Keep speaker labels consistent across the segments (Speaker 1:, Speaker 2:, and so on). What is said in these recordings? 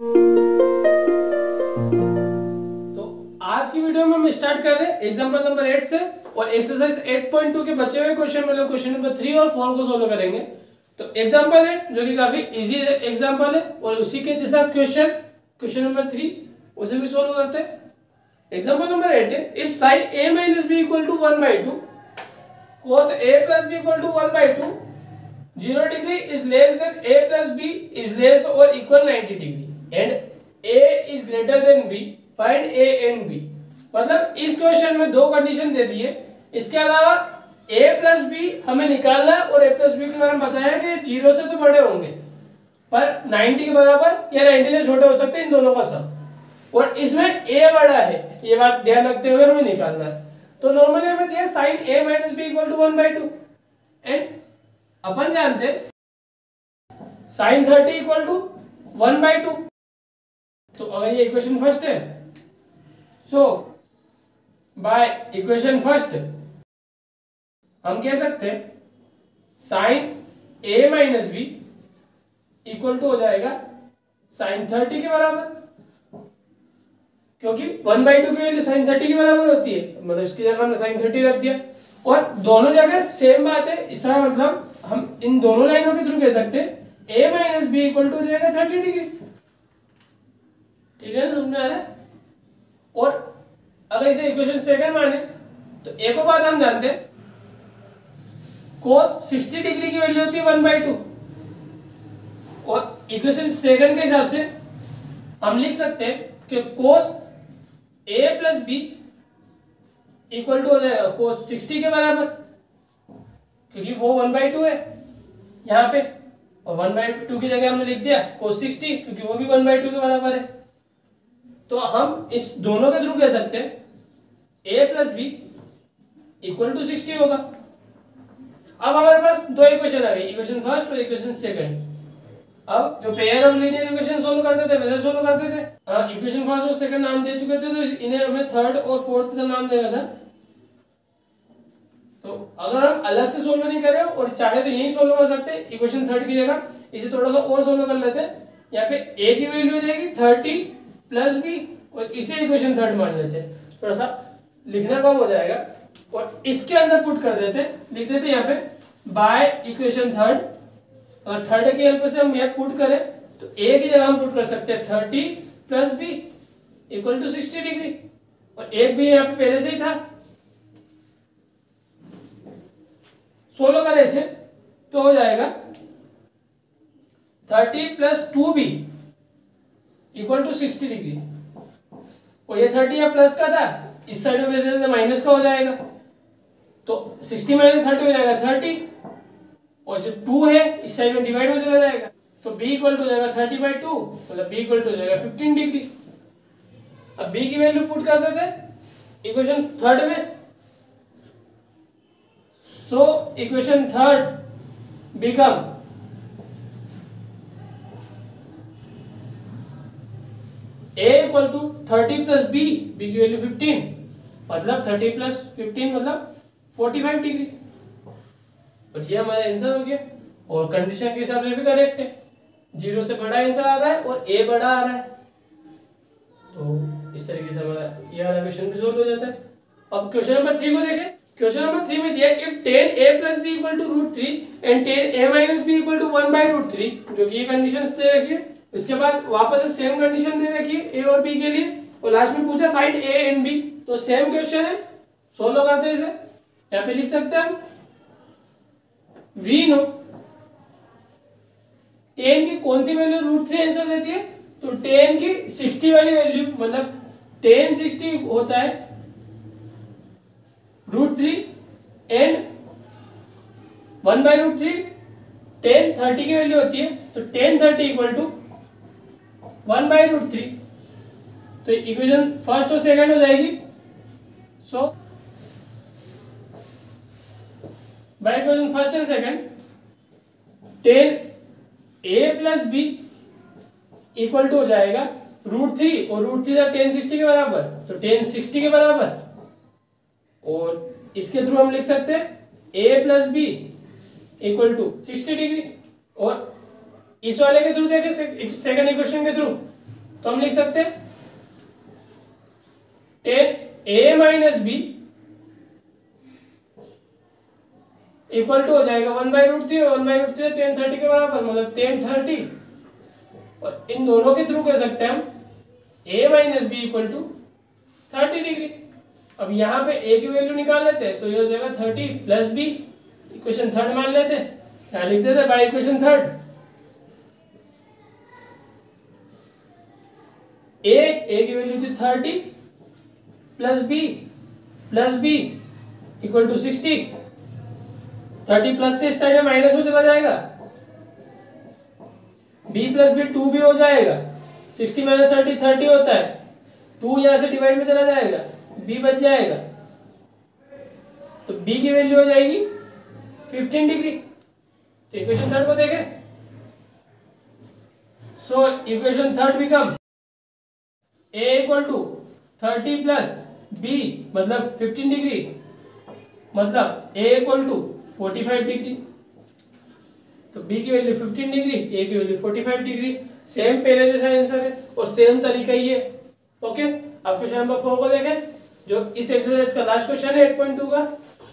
Speaker 1: तो आज की वीडियो में हम स्टार्ट कर रहे हैं एग्जांपल नंबर 8 से और एक्सरसाइज 8.2 के बचे हुए क्वेश्चन मतलब क्वेश्चन नंबर 3 और 4 को सोल्व करेंगे। तो एग्जांपल है जो कि काफी इजी एग्जांपल है और उसी के जैसा क्वेश्चन नंबर 3 उसे भी सोल्व करते हैं। एग्जांपल नंबर 8 है if sin a minus b equal to 1/2 cos a plus b equal to 1/2 0 degree is less than a plus b is less or equal 90 degree and a is greater than b find a and b। मतलब इस question में दो condition दे दी है, इसके अलावा a plus B हमें निकालना है और a प्लस बी के बारे में बताया कि 0 से तो बड़े होंगे पर 90 के बराबर या 90 से छोटे हो सकते हैं इन दोनों का सम, और इसमें a बड़ा है, ये बात ध्यान रखते हुए हमें निकालना है। तो नॉर्मली हमें दिया sin a minus b equal to 1/2 and अपन जानते sin 30 इक्वल टू 1/2। तो अगर ये इक्वेशन फर्स्ट है सो बाय इक्वेशन फर्स्ट हम कह सकते हैं sin a minus B equal to हो जाएगा sin 30 के बराबर, क्योंकि 1/2 की वैल्यू sin 30 के बराबर होती है, मतलब इसकी जगह हमने sin 30 रख दिया और दोनों जगह सेम बात है। इसका मतलब हम इन दोनों लाइनों के थ्रू कह सकते हैं a minus B equal to हो जाएगा 30 डिग्री। ठीक है ना, समझ में आ रहा है। और अगर इसे इक्वेशन सेकंड माने तो एक और बात हम जानते हैं cos 60 डिग्री की वैल्यू होती है 1/2 और इक्वेशन सेकंड के हिसाब से हम लिख सकते हैं कि cos a plus B equal to हो जाएगा cos 60 के बराबर, क्योंकि वो 1/2 है यहाँ पे और 1/2 की जगह हमने लिख दिया cos 60 क्योंकि वो भी 1/2 के बराबर है। तो हम इस दोनों के थ्रू कह सकते हैं a plus B equal to 60 होगा। अब हमारे पास दो इक्वेशन आ गई, इक्वेशन फर्स्ट और इक्वेशन सेकंड। अब जो pair of linear equation solve करते थे वैसे सोल्व करते थे। इक्वेशन फर्स्ट और सेकंड नाम दे चुके थे तो इन्हें हमें थर्ड और फोर्थ का नाम देना था। तो अगर हम अलग से सोल्व नहीं कर रहे हो और चाहे तो यही सोल्व कर सकते हैं इक्वेशन थर्ड की जगह, इसे थोड़ा सा और सोल्व कर लेते हैं। यहाँ पे a की वैल्यू हो जाएगी 30 प्लस बी और इसे इक्वेशन थर्ड मान लेते हैं, थोड़ा सा लिखना कम हो जाएगा और इसके अंदर पुट कर देते, लिख देते यहाँ पे बाय इक्वेशन थर्ड और थर्ड की हेल्प से हम यहाँ पुट करें तो a की जगह हम पुट कर सकते हैं 30 plus B equal to 60 degree और एक भी यहाँ पे पहले से ही था। सोल्व करें इसे तो हो जाएगा 30 plus 2b equal to 60 degree और ये 30 या प्लस का था, इस साइड में वैसे माइनस का हो जाएगा तो 60 माइनस 30 हो जाएगा 30 और जो 2 है इस साइड में डिवाइड में चला जाएगा तो b इक्वल टू हो जाएगा 30/2 मतलब b इक्वल टू हो जाएगा 15 डिग्री। अब b की वैल्यू पुट कर देते इक्वेशन थर्ड में, so equation third become a equal to 30 plus b की वैल्यू 15 मतलब 30 प्लस 15 मतलब 45 डिग्री और ये हमारा आंसर हो गया और कंडीशन के हिसाब से भी करेक्ट है। 0 से बड़ा आंसर आ रहा है और a बड़ा आ रहा है, तो इस तरीके से हमारा ये वाला क्वेश्चन भी सोल्व हो जाता है। अब क्वेश्चन नंबर 3 को देखें। क्वेश्चन नंबर 3 में दिया if tan a plus b equal to √3 and tan a minus b equal to 1/√3, जो कि ये कंडीशंस दे रखी है। उसके बाद वापस से सेम कंडीशन दे रखी है a और b के लिए और लास्ट में पूछा फाइंड a एंड b। तो सेम क्वेश्चन है, सोल्व करते हैं इसे। यहाँ पे लिख सकते हैं हम वी नो tan की कौन सी वैल्यू √3 आंसर देती है, तो tan की 60 वाली वैल्यू मतलब tan 60 होता है √3 एंड 1/√3 tan 30 की वैल्यू होती है तो tan 30 इक्वल टू 1/√3। तो इक्वेशन फर्स्ट और सेकंड हो जाएगी। So by equation first and second tan a plus b equal to हो जाएगा √3 और √3 था tan 60 के बराबर तो tan 60 के बराबर और इसके थ्रू हम लिख सकते हैं a plus B equal to 60 degree और इस वाले के थ्रू देखें सेकंड इक्वेशन के थ्रू तो हम लिख सकते हैं tan a minus B equal to हो जाएगा 1/√3 और 1/√3 tan 30 के बराबर, मतलब tan 30, और इन दोनों के थ्रू कह सकते हैं हम a minus B equal to 30 degree. अब यहाँ पे a की वैल्यू निकाल लेते हैं तो ये हो जाएगा 30 प्लस बी, इक्वेशन थर्ड मान लेते हैं, यहाँ लिख देते हैं बाय इक्वेशन थर्ड। a की वैल्यू थी 30 plus B equal to 60। 30 plus से इस साइड में माइनस में चला जाएगा, b प्लस बी 2 भी हो जाएगा, 60 माइनस 30 30 होता है, 2 यहां से डिवाइड में चला जाएगा, b बच जाएगा, तो b की वैल्यू हो जाएगी 15 डिग्री। तो इक्वेशन थर्ड को देखें, so equation third become a equal to 30 plus b मतलब 15 डिग्री, मतलब a इक्वल टू 45 डिग्री। तो b की वैल्यू 15 डिग्री, a की वैल्यू 45 डिग्री। सेम पहले जैसा आंसर है और सेम तरीका ही है। ओके, अब क्वेश्चन नंबर 4 को देखें, जो इस एक्सरसाइज का लास्ट क्वेश्चन है 8.2 का।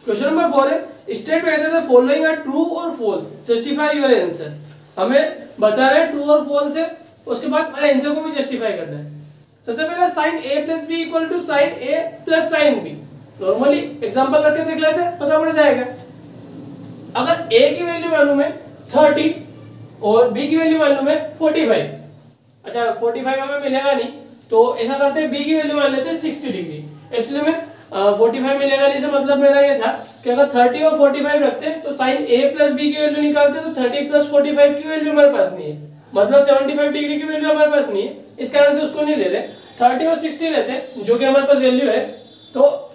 Speaker 1: क्वेश्चन नंबर 4 है state whether the following are true और फॉल्स, जस्टिफाई योर आंसर। हमें बता रहे हैं ट्रू और फॉल्स है, उसके बाद आंसर को भी जस्टिफाई करना है। सबसे पहले sine a plus B equal to sine a plus sine B. Normally example करके देख लेते हैं, पता पड़ जाएगा। अगर a की वैल्यू मालूम है 30 और b की वैल्यू मालूम है 45, अच्छा 45 हमें मिलेगा नहीं तो ऐसा करते हैं b की वैल्यू मान लेते हैं 60 डिग्री। एक्चुअली में 45 मिलेगा नहीं से मतलब मेरा ये था कि अगर 30 और 45 रखते तो साइन a प्लस बी की वैल्यू निकालते तो 30 प्लस 45 की वैल्यू हमारे पास नहीं है, मतलब 75 डिग्री की वैल्यू हमारे पास नहीं है, इस कारण से उसको नहीं ले रहे। 30 और 60 लेते हैं जो कि हमारे पास वैल्यू है, तो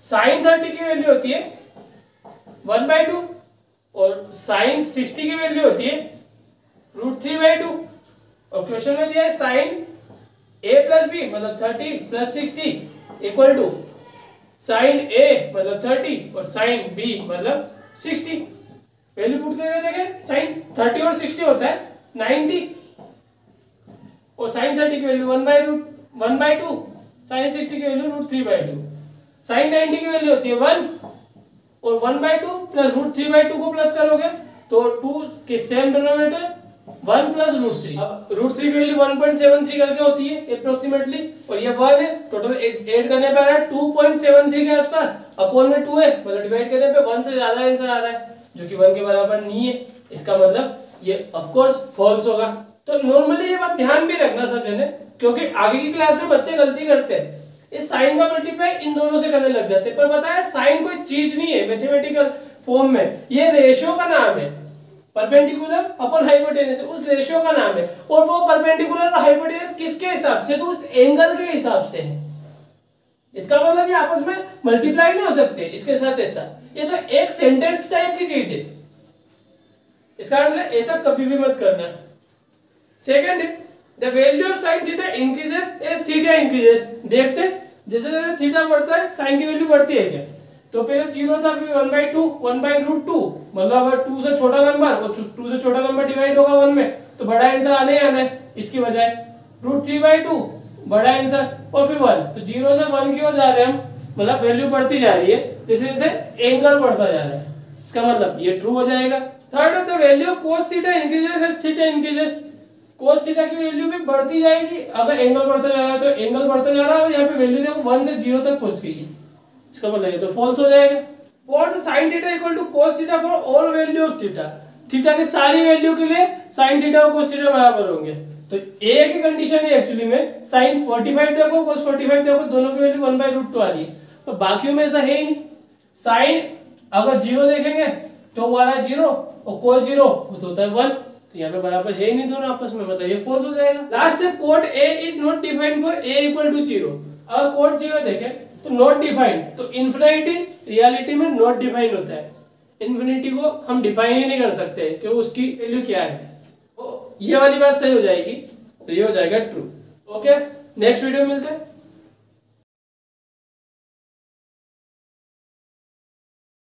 Speaker 1: साइन 30 की वैल्यू होती है 1/2 और साइन 60 की वैल्यू होती है √3/2। और क्वेश्चन में दिया है साइन a प्लस बी मतलब 30 plus 60 equal to sine a मतलब 30 और साइन b मतलब 60। वैल्यू पुट करके देखें, साइन 30 और 60 होता है 90 और साइन 30 की वैल्यू 1/2, साइन 60 की वैल्यू √3/2। साइन 90 की वैल्यू होती है 1 और 1/2 प्लस √3/2 को प्लस करोगे तो 2 के सेम डिनोमिनेटर 1 प्लस √3। अब √3 की वैल्यू 1.73 करके होती है अप्रोक्सीमेटली, और ये 1 है, टोटल ऐड करने पे आ रहा है 2.73 के आसपास, अपॉन में 2 है मतलब डिवाइड करने पे 1 से ज्यादा आंसर आ रहा है जो कि 1 के बराबर नहीं है। इसका मतलब ये ऑफ कोर्स फॉल्स होगा। तो नॉर्मली ये बात ध्यान भी रखना सब जने, क्योंकि आगे की क्लास में बच्चे गलती करते हैं, इस साइन का मल्टीप्लाई इन दोनों से करने लग जाते हैं, पर बताया साइन कोई चीज नहीं है मैथमेटिकल फॉर्म में, ये रेशियो का नाम है, परपेंडिकुलर अपन हाइपोटेनस उस रेशियो का नाम है। और वो परपेंडिकुलर और हाइपोटेनस किसके हिसाब से, तो उस एंगल के हिसाब से है। इसका मतलब ये आपस में मल्टीप्लाई नहीं हो सकते इसके साथ ऐसा, ये तो एक सेंटेंस टाइप की चीज है, इस कारण से ऐसा कभी भी मत करना। सेकंड है the value of sine theta increases as theta increases. देखते जैसे जैसे थीटा बढ़ता है साइन की वैल्यू बढ़ती है क्या, तो पहले 0 था फिर 1/2 1/√2, मतलब अगर 2 से छोटा नंबर और 2 से छोटा नंबर डिवाइड होगा 1 में तो बड़ा आंसर आने ही आना है, इसकी बजाय √3/2 बड़ा आंसर और फिर 1, तो 0 से 1 की ओर जा रहे हैं हम, मतलब वैल्यू बढ़ती जा रही है जैसे जैसे एंगल बढ़ता जा रहा है, इसका मतलब ये ट्रू हो जाएगा। Third the value of cos theta increases as theta increases. cos theta की वैल्यू भी बढ़ती जाएगी अगर एंगल बढ़ता जा रहा है, तो एंगल बढ़ता जा रहा है और यहाँ पे वैल्यू देखो 1 से 0 तक पहुंच गई है, इसका मतलब ये तो फॉल्स हो जाएगा। और sin theta equal to cos theta for all value of theta. Theta की सारी वैल्यू के लिए sin थीटा और cos थीटा बराबर होंगे, तो एक ही कंडीशन है एक्चुअली में, sin 45 देखो cos 45 देखो दोनों की वैल्यू 1/√2 आ रही है, तो बाकियों में ऐसा है ही नहीं। sin अगर 0 देखेंगे तो वो आ रहा है 0 और cos 0 वो तो होता है 1, तो यहाँ पे बराबर है ही नहीं दोनों आपस में, मतलब ये फॉल्स हो जाएगा। लास्ट है cot a is not defined for a equal to 0। अगर cot 0 देखें तो नॉट डिफाइंड, तो इन्फिनिटी रियलिटी में नॉट डिफाइंड होता है, इन्फिनिटी को हम डिफाइन ही नहीं कर सकते कि उसकी वैल्यू क्या है, तो ये वाली बात सही हो जाएगी, तो ये हो जाएगा ट्रू। ओके, नेक्स्ट वीडियो में मिलते हैं।